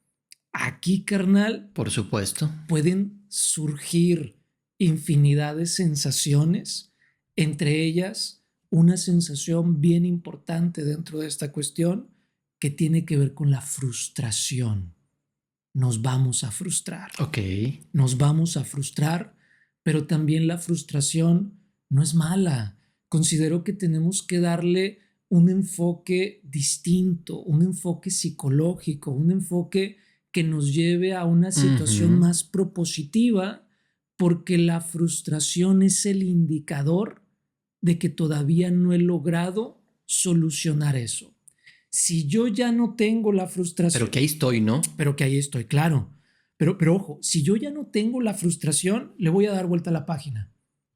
aquí, carnal, Por supuesto. pueden surgir infinidad de sensaciones, entre ellas una sensación bien importante dentro de esta cuestión que tiene que ver con la frustración. Nos vamos a frustrar, Ok. nos vamos a frustrar, pero también la frustración no es mala. Considero que tenemos que darle un enfoque distinto, un enfoque psicológico, un enfoque que nos lleve a una situación Ujú. más propositiva, porque la frustración es el indicador de que todavía no he logrado solucionar eso. Si yo ya no tengo la Pero frustración, que ahí estoy, ¿no? pero que ahí estoy, claro. Pero ojo, si yo ya no tengo la frustración, le voy a dar vuelta a la página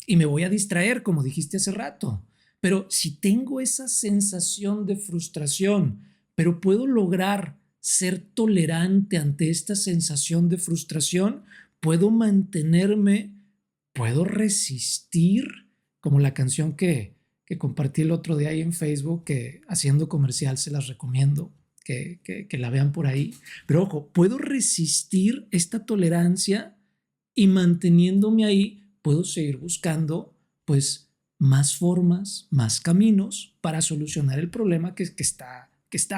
y me voy a distraer, como dijiste hace rato. Pero si tengo esa sensación de frustración, pero puedo lograr ser tolerante ante esta sensación de frustración, puedo mantenerme, puedo resistir, como la canción que compartí el otro día ahí en Facebook, que haciendo comercial se las recomiendo que la vean por ahí. Pero ojo, puedo resistir esta tolerancia y manteniéndome ahí, puedo seguir buscando pues más formas, más caminos para solucionar el problema que está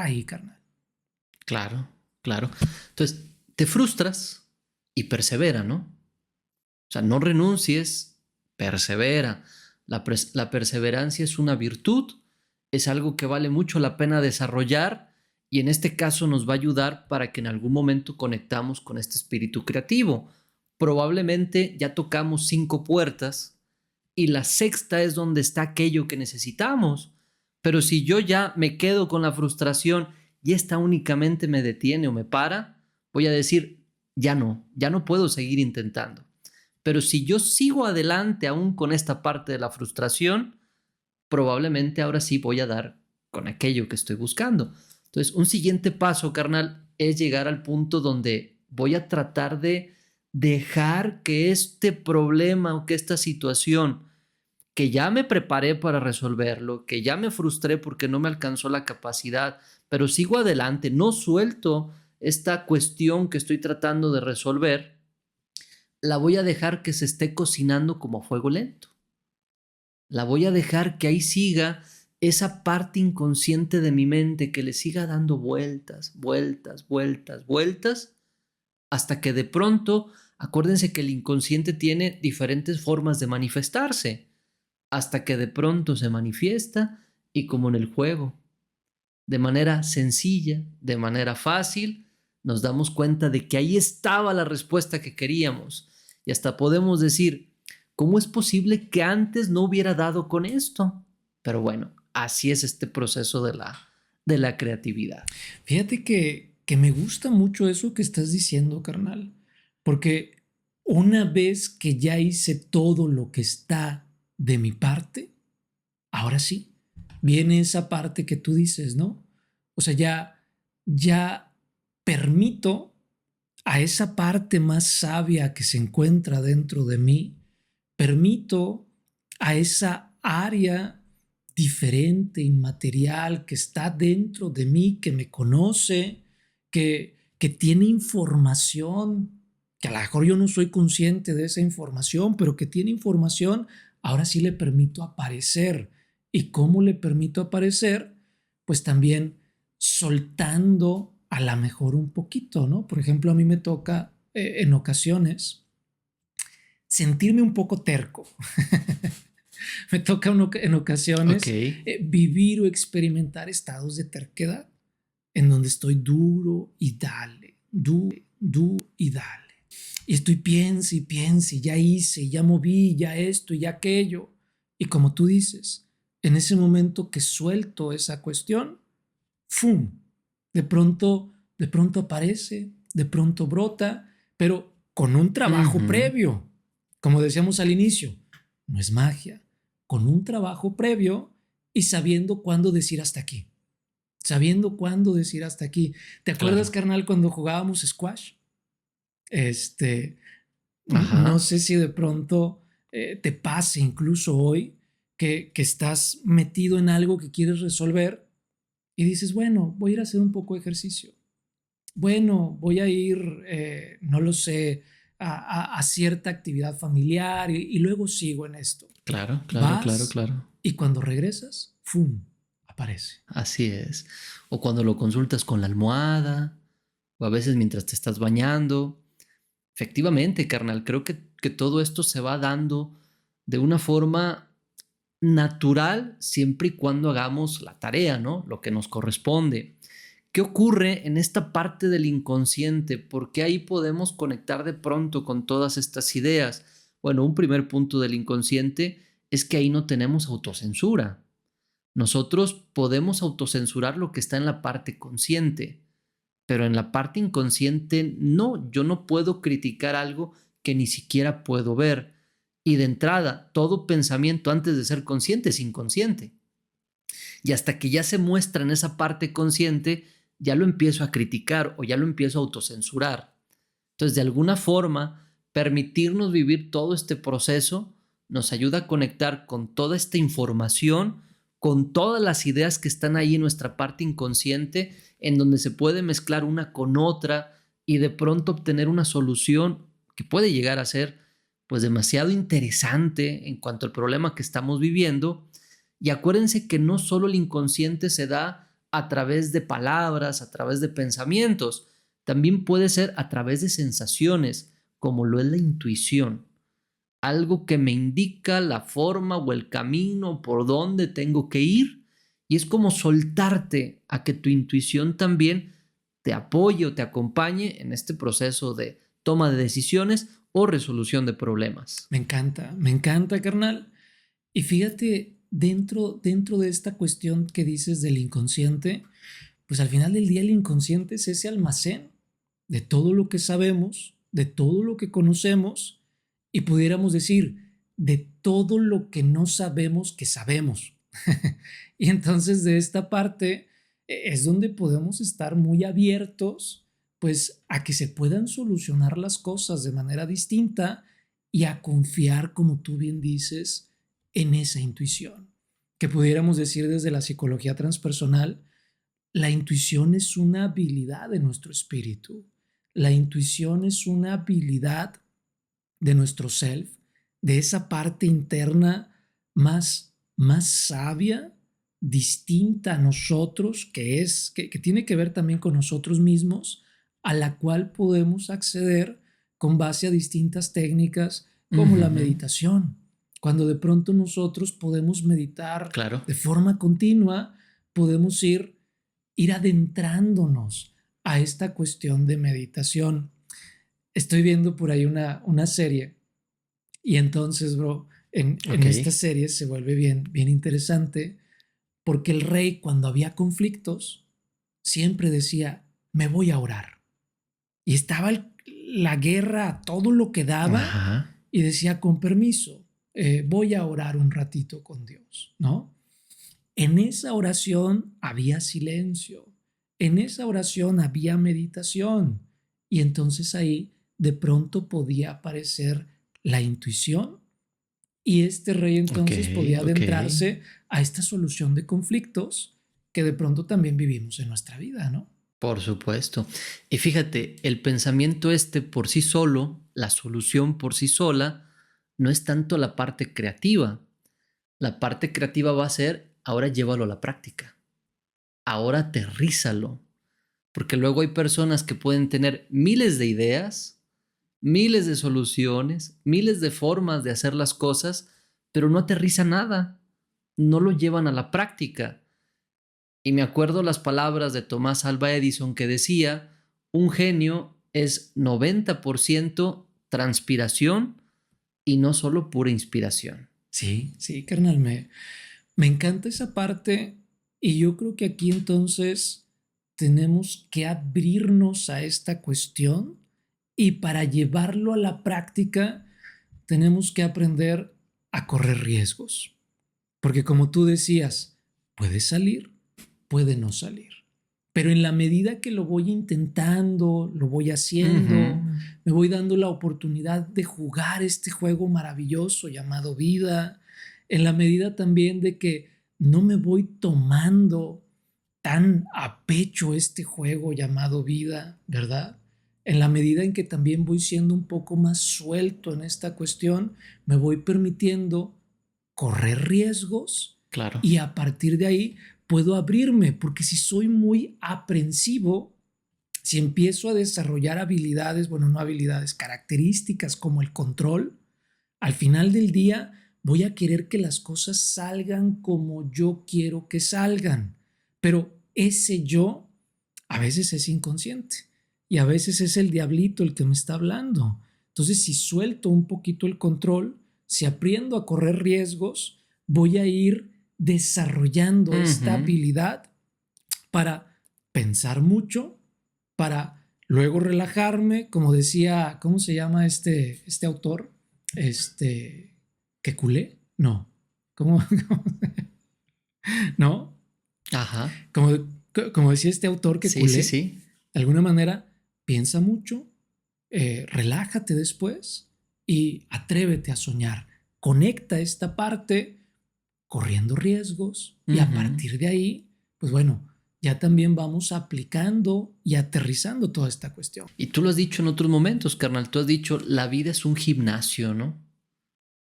ahí, carnal. Claro, claro. Entonces, te frustras y persevera, ¿no? O sea, no renuncies, persevera. La perseverancia es una virtud, es algo que vale mucho la pena desarrollar y en este caso nos va a ayudar para que en algún momento conectamos con este espíritu creativo. Probablemente ya tocamos 5 puertas y la sexta es donde está aquello que necesitamos. Pero si yo ya me quedo con la frustración y esta únicamente me detiene o me para, voy a decir, ya no puedo seguir intentando. Pero si yo sigo adelante aún con esta parte de la frustración, probablemente ahora sí voy a dar con aquello que estoy buscando. Entonces, un siguiente paso, carnal, es llegar al punto donde voy a tratar de dejar que este problema o que esta situación que ya me preparé para resolverlo, que ya me frustré porque no me alcanzó la capacidad, pero sigo adelante, no suelto esta cuestión que estoy tratando de resolver, la voy a dejar que se esté cocinando como a fuego lento. La voy a dejar que ahí siga esa parte inconsciente de mi mente, que le siga dando vueltas, vueltas, vueltas, vueltas, hasta que de pronto, acuérdense que el inconsciente tiene diferentes formas de manifestarse, hasta que de pronto se manifiesta y como en el juego, de manera sencilla, de manera fácil, nos damos cuenta de que ahí estaba la respuesta que queríamos. Y hasta podemos decir, ¿cómo es posible que antes no hubiera dado con esto? Pero bueno, así es este proceso de la creatividad. Fíjate que me gusta mucho eso que estás diciendo, carnal, porque una vez que ya hice todo lo que está de mi parte, ahora sí, viene esa parte que tú dices, ¿no? O sea, ya permito a esa parte más sabia que se encuentra dentro de mí, permito a esa área diferente, inmaterial, que está dentro de mí, que me conoce, que tiene información, que a lo mejor yo no soy consciente de esa información, pero que tiene información, ahora sí le permito aparecer. ¿Y cómo le permito aparecer? Pues también soltando a lo mejor un poquito, ¿no? Por ejemplo, a mí me toca en ocasiones sentirme un poco terco. Me toca en ocasiones Ok. vivir o experimentar estados de terquedad en donde estoy duro y dale, duro y dale. Y estoy piense y piense, ya hice, ya moví, ya esto y ya aquello. Y como tú dices, en ese momento que suelto esa cuestión, ¡fum! De pronto aparece, de pronto brota, pero con un trabajo Ujú. previo. Como decíamos al inicio, no es magia, con un trabajo previo y sabiendo cuándo decir hasta aquí. Sabiendo cuándo decir hasta aquí. ¿Te acuerdas, Claro. carnal, cuando jugábamos squash? Este, no Ajá. sé si de pronto te pase incluso hoy que estás metido en algo que quieres resolver y dices, bueno, voy a ir a hacer un poco de ejercicio. Bueno, voy a ir, no lo sé, a cierta actividad familiar y luego sigo en esto. Claro, claro, claro, Vas claro. y cuando regresas, ¡fum! Aparece. Así es. O cuando lo consultas con la almohada, o a veces mientras te estás bañando. Efectivamente, carnal, creo que todo esto se va dando de una forma natural siempre y cuando hagamos la tarea, ¿no? Lo que nos corresponde. ¿Qué ocurre en esta parte del inconsciente? ¿Por qué ahí podemos conectar de pronto con todas estas ideas? Bueno, un primer punto del inconsciente es que ahí no tenemos autocensura. Nosotros podemos autocensurar lo que está en la parte consciente, pero en la parte inconsciente no, yo no puedo criticar algo que ni siquiera puedo ver. Y de entrada, todo pensamiento antes de ser consciente es inconsciente. Y hasta que ya se muestra en esa parte consciente, ya lo empiezo a criticar o ya lo empiezo a autocensurar. Entonces, de alguna forma, permitirnos vivir todo este proceso nos ayuda a conectar con toda esta información, con todas las ideas que están ahí en nuestra parte inconsciente, en donde se puede mezclar una con otra y de pronto obtener una solución que puede llegar a ser pues demasiado interesante en cuanto al problema que estamos viviendo. Y acuérdense que no solo el inconsciente se da a través de palabras, a través de pensamientos, también puede ser a través de sensaciones, como lo es la intuición, algo que me indica la forma o el camino por donde tengo que ir, y es como soltarte a que tu intuición también te apoye o te acompañe en este proceso de toma de decisiones o resolución de problemas. Me encanta, carnal. Y fíjate, dentro de esta cuestión que dices del inconsciente, pues al final del día el inconsciente es ese almacén de todo lo que sabemos, de todo lo que conocemos y pudiéramos decir de todo lo que no sabemos que sabemos. Y entonces de esta parte es donde podemos estar muy abiertos pues a que se puedan solucionar las cosas de manera distinta y a confiar, como tú bien dices, en esa intuición, que pudiéramos decir desde la psicología transpersonal, la intuición es una habilidad de nuestro espíritu. La intuición es una habilidad de nuestro self, de esa parte interna más sabia, distinta a nosotros, que tiene que ver también con nosotros mismos, a la cual podemos acceder con base a distintas técnicas como la Ujú. meditación. Cuando de pronto nosotros podemos meditar Claro. de forma continua, podemos ir adentrándonos a esta cuestión de meditación. Estoy viendo por ahí una serie y entonces, bro, en Ok. esta serie se vuelve bien interesante porque el rey, cuando había conflictos, siempre decía, me voy a orar. Y estaba la guerra a todo lo que daba Ajá. y decía, con permiso, voy a orar un ratito con Dios, ¿no? En esa oración había silencio, en esa oración había meditación y entonces ahí de pronto podía aparecer la intuición y este rey Ok, entonces podía ok. adentrarse a esta solución de conflictos que de pronto también vivimos en nuestra vida, ¿no? Por supuesto. Y fíjate, el pensamiento este por sí solo, la solución por sí sola, no es tanto la parte creativa. La parte creativa va a ser, ahora llévalo a la práctica. Ahora aterrízalo. Porque luego hay personas que pueden tener miles de ideas, miles de soluciones, miles de formas de hacer las cosas, pero no aterriza nada. No lo llevan a la práctica. Y me acuerdo las palabras de Tomás Alva Edison que decía, un genio es 90% transpiración y no solo pura inspiración. Sí, carnal, me encanta esa parte y yo creo que aquí entonces tenemos que abrirnos a esta cuestión y para llevarlo a la práctica tenemos que aprender a correr riesgos. Porque como tú decías, puede salir, puede no salir. Pero en la medida que lo voy intentando, lo voy Ujú. haciendo, me voy dando la oportunidad de jugar este juego maravilloso llamado vida, en la medida también de que no me voy tomando tan a pecho este juego llamado vida, ¿verdad? En la medida en que también voy siendo un poco más suelto en esta cuestión, me voy permitiendo correr riesgos Claro. y a partir de ahí puedo abrirme, porque si soy muy aprensivo, si empiezo a desarrollar habilidades, bueno, no habilidades, características como el control, al final del día voy a querer que las cosas salgan como yo quiero que salgan, pero ese yo a veces es inconsciente y a veces es el diablito el que me está hablando. Entonces, si suelto un poquito el control, si aprendo a correr riesgos, voy a ir desarrollando esta Ujú. habilidad para pensar mucho, para luego relajarme, como decía, ¿cómo se llama este autor? ¿Que culé? No. ¿Cómo? ¿No? Ajá. Como, como decía este autor que Sí, sí, culé, sí. de alguna manera, piensa mucho, relájate después y atrévete a soñar. Conecta esta parte corriendo riesgos y a Ujú. partir de ahí, pues bueno, ya también vamos aplicando y aterrizando toda esta cuestión. Y tú lo has dicho en otros momentos, carnal. Tú has dicho, la vida es un gimnasio, ¿no?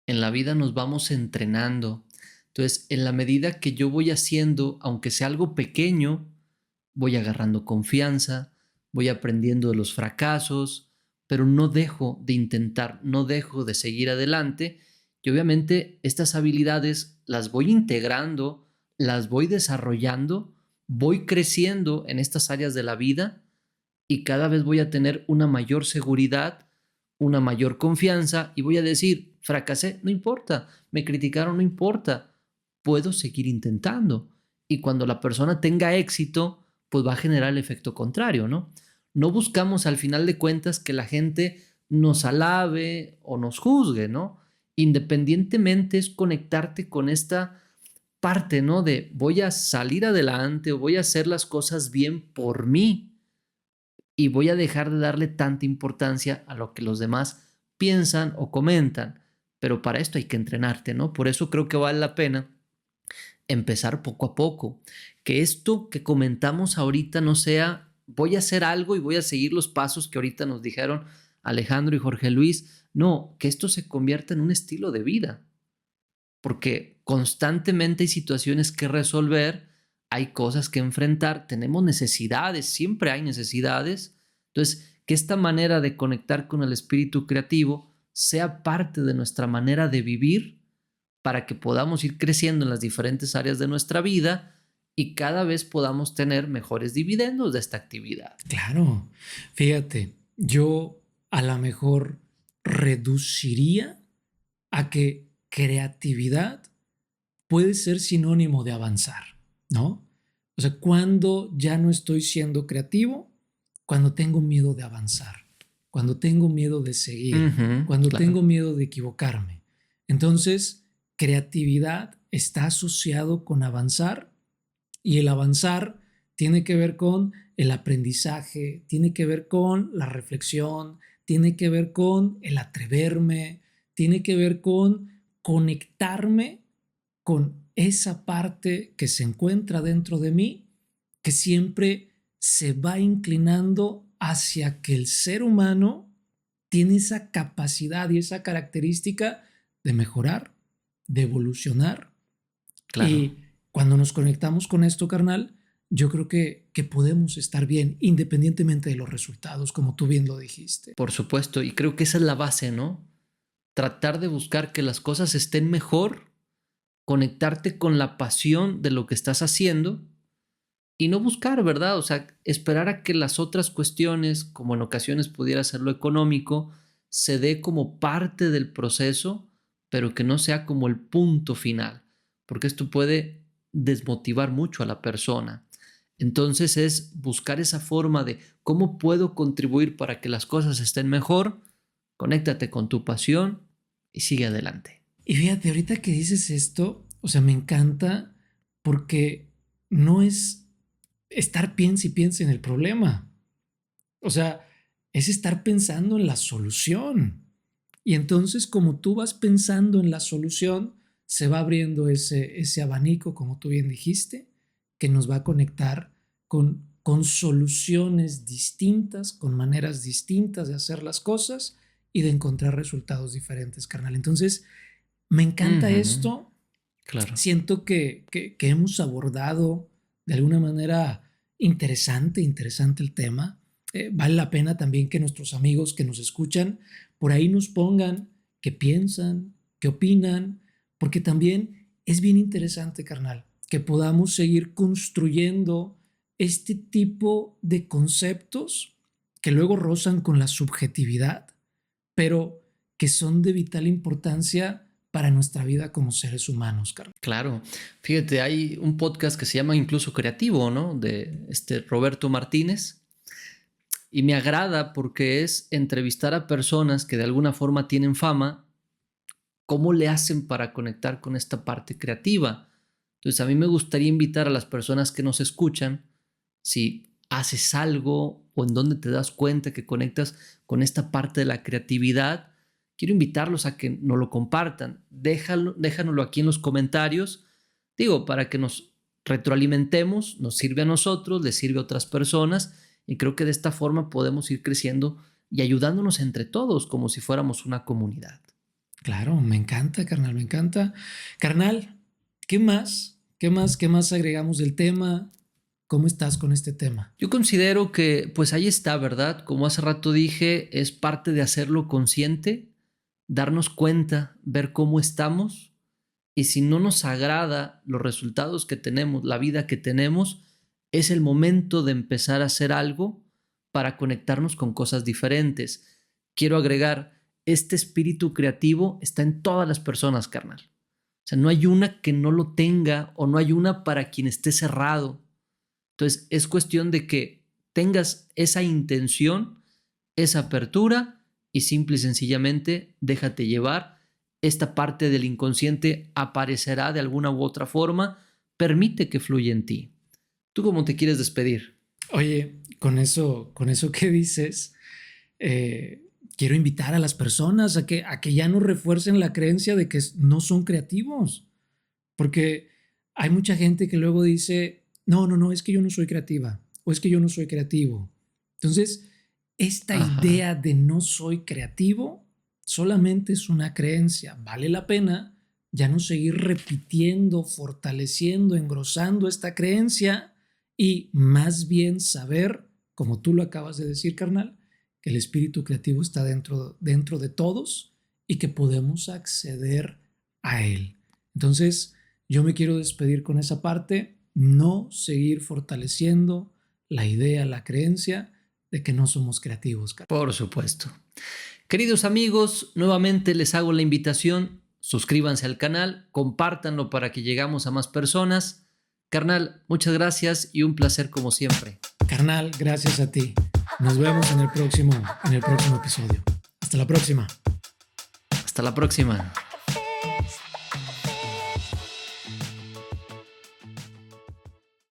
En la vida nos vamos entrenando. Entonces, en la medida que yo voy haciendo, aunque sea algo pequeño, voy agarrando confianza, voy aprendiendo de los fracasos, pero no dejo de intentar, no dejo de seguir adelante. Y obviamente estas habilidades las voy integrando, las voy desarrollando, voy creciendo en estas áreas de la vida y cada vez voy a tener una mayor seguridad, una mayor confianza y voy a decir, fracasé, no importa, me criticaron, no importa, puedo seguir intentando. Y cuando la persona tenga éxito, pues va a generar el efecto contrario, ¿no? No buscamos al final de cuentas que la gente nos alabe o nos juzgue, ¿no? Independientemente es conectarte con esta parte, ¿no? De voy a salir adelante o voy a hacer las cosas bien por mí y voy a dejar de darle tanta importancia a lo que los demás piensan o comentan. Pero para esto hay que entrenarte, ¿no? Por eso creo que vale la pena empezar poco a poco. Que esto que comentamos ahorita no sea, voy a hacer algo y voy a seguir los pasos que ahorita nos dijeron Alejandro y Jorge Luis. No, que esto se convierta en un estilo de vida. Porque constantemente hay situaciones que resolver, hay cosas que enfrentar, tenemos necesidades, siempre hay necesidades. Entonces, que esta manera de conectar con el espíritu creativo sea parte de nuestra manera de vivir para que podamos ir creciendo en las diferentes áreas de nuestra vida y cada vez podamos tener mejores dividendos de esta actividad. Claro, fíjate, yo a lo mejor reduciría a que creatividad puede ser sinónimo de avanzar, ¿no? O sea, cuando ya no estoy siendo creativo, cuando tengo miedo de avanzar, cuando tengo miedo de seguir, cuando tengo miedo de equivocarme. Entonces, creatividad está asociado con avanzar y el avanzar tiene que ver con el aprendizaje, tiene que ver con la reflexión, tiene que ver con el atreverme, tiene que ver con conectarme con esa parte que se encuentra dentro de mí, que siempre se va inclinando hacia que el ser humano tiene esa capacidad y esa característica de mejorar, de evolucionar. Claro. Y cuando nos conectamos con esto, carnal, yo creo que podemos estar bien independientemente de los resultados, como tú bien lo dijiste. Por supuesto, y creo que esa es la base, ¿no? Tratar de buscar que las cosas estén mejor, conectarte con la pasión de lo que estás haciendo y no buscar, ¿verdad? O sea, esperar a que las otras cuestiones, como en ocasiones pudiera ser lo económico, se dé como parte del proceso, pero que no sea como el punto final, porque esto puede desmotivar mucho a la persona. Entonces es buscar esa forma de cómo puedo contribuir para que las cosas estén mejor, conéctate con tu pasión y sigue adelante. Y fíjate, ahorita que dices esto, o sea, me encanta porque no es estar piense y piense en el problema. O sea, es estar pensando en la solución. Y entonces, como tú vas pensando en la solución, se va abriendo ese abanico, como tú bien dijiste, que nos va a conectar con soluciones distintas, con maneras distintas de hacer las cosas y de encontrar resultados diferentes, carnal. Entonces, me encanta esto. Claro. Siento que hemos abordado de alguna manera interesante el tema. Vale la pena también que nuestros amigos que nos escuchan por ahí nos pongan qué piensan, qué opinan, porque también es bien interesante, carnal, que podamos seguir construyendo este tipo de conceptos que luego rozan con la subjetividad, pero que son de vital importancia para nuestra vida como seres humanos, carnal. Claro, fíjate, hay un podcast que se llama Incluso Creativo, ¿no? De Roberto Martínez. Y me agrada porque es entrevistar a personas que de alguna forma tienen fama, cómo le hacen para conectar con esta parte creativa. Entonces a mí me gustaría invitar a las personas que nos escuchan, si haces algo o en donde te das cuenta que conectas con esta parte de la creatividad, quiero invitarlos a que nos lo compartan. Déjanoslo aquí en los comentarios, digo, para que nos retroalimentemos, nos sirve a nosotros, les sirve a otras personas y creo que de esta forma podemos ir creciendo y ayudándonos entre todos como si fuéramos una comunidad. Claro, me encanta, carnal, me encanta. Carnal, ¿qué más? ¿Qué más? ¿Qué más agregamos del tema? ¿Cómo estás con este tema? Yo considero que pues ahí está, ¿verdad? Como hace rato dije, es parte de hacerlo consciente, darnos cuenta, ver cómo estamos y si no nos agrada los resultados que tenemos, la vida que tenemos, es el momento de empezar a hacer algo para conectarnos con cosas diferentes. Quiero agregar, este espíritu creativo está en todas las personas, carnal. O sea, no hay una que no lo tenga o no hay una para quien esté cerrado. Entonces, es cuestión de que tengas esa intención, esa apertura y simple y sencillamente déjate llevar. Esta parte del inconsciente aparecerá de alguna u otra forma. Permite que fluya en ti. ¿Tú cómo te quieres despedir? Oye, con eso que dices, quiero invitar a las personas a que ya no refuercen la creencia de que no son creativos. Porque hay mucha gente que luego dice, no, es que yo no soy creativa o es que yo no soy creativo. Entonces, esta idea de no soy creativo solamente es una creencia. Vale la pena ya no seguir repitiendo, fortaleciendo, engrosando esta creencia y más bien saber, como tú lo acabas de decir, carnal, que el espíritu creativo está dentro de todos y que podemos acceder a él. Entonces, yo me quiero despedir con esa parte, no seguir fortaleciendo la idea, la creencia de que no somos creativos. Por supuesto. Queridos amigos, nuevamente les hago la invitación, suscríbanse al canal, compártanlo para que llegamos a más personas. Carnal, muchas gracias y un placer como siempre. Carnal, gracias a ti. Nos vemos en el próximo episodio. Hasta la próxima. Hasta la próxima.